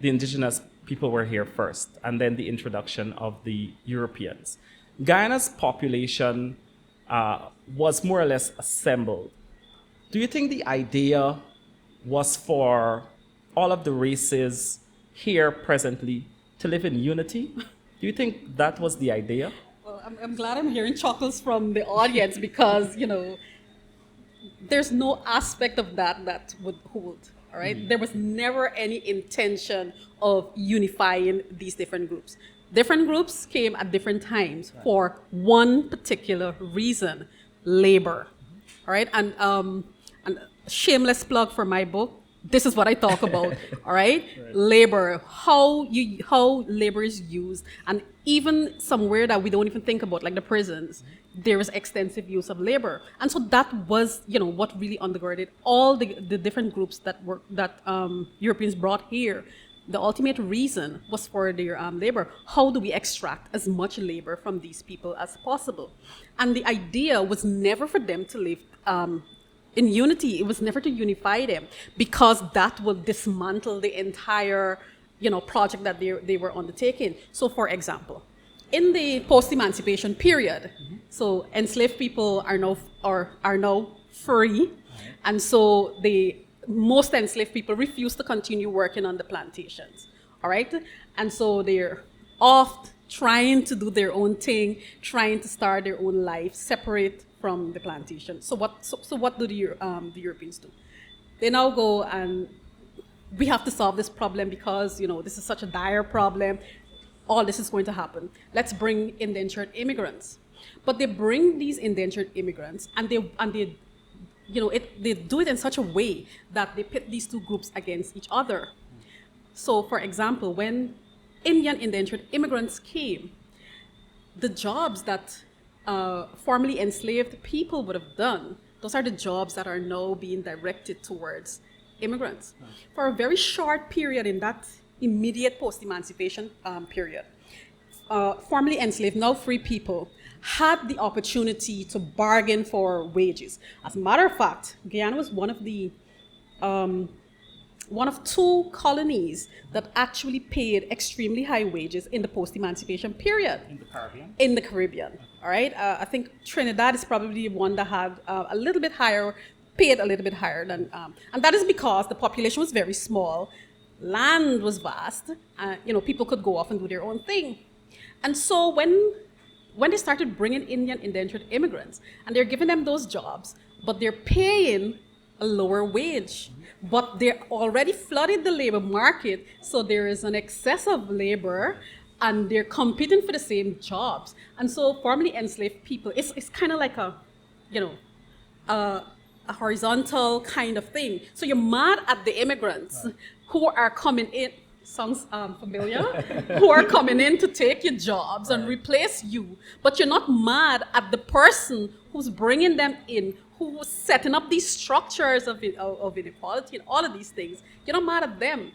the indigenous people were here first, and then the introduction of the Europeans. Guyana's population was more or less assembled. Do you think the idea was for all of the races here presently to live in unity? Do you think that was the idea? Well, I'm glad I'm hearing chuckles from the audience because, there's no aspect of that would hold, all right? Mm-hmm. There was never any intention of unifying these different groups. Different groups came at different times for one particular reason, labor, all right? And shameless plug for my book, this is what I talk about, all right? Labor, how labor is used, and even somewhere that we don't even think about, like the prisons, there is extensive use of labor. And so that was, what really undergirded all the different groups that Europeans brought here. The ultimate reason was for their labor. How do we extract as much labor from these people as possible? And the idea was never for them to live in unity. It was never to unify them, because that will dismantle the entire, project that they were undertaking. So, for example, in the post-emancipation period, so enslaved people are now free, and so most enslaved people refuse to continue working on the plantations. All right, and so they're off trying to do their own thing, trying to start their own life separate from the plantation. So what do the Europeans do? They now go and we have to solve this problem because this is such a dire problem. All this is going to happen. Let's bring indentured immigrants. But they bring these indentured immigrants, and they do it in such a way that they pit these two groups against each other. So, for example, when Indian indentured immigrants came, the jobs that formerly enslaved people would have done, those are the jobs that are now being directed towards immigrants. For a very short period in that immediate post-emancipation period, formerly enslaved, now free people had the opportunity to bargain for wages. As a matter of fact, Guyana was one of two colonies that actually paid extremely high wages in the post-emancipation period. In the Caribbean? In the Caribbean, all right? I think Trinidad is probably one that had a little bit higher, paid a little bit higher than, and that is because the population was very small, land was vast, people could go off and do their own thing. And so when they started bringing Indian indentured immigrants, and they're giving them those jobs, but they're paying a lower wage, but they're already flooded the labor market, so there is an excess of labor, and they're competing for the same jobs. And so formerly enslaved people, it's kind of like a horizontal kind of thing. So you're mad at the immigrants who are coming in, sounds familiar, who are coming in to take your jobs and replace you, but you're not mad at the person who's bringing them in, who was setting up these structures of inequality and all of these things. You're not mad at them.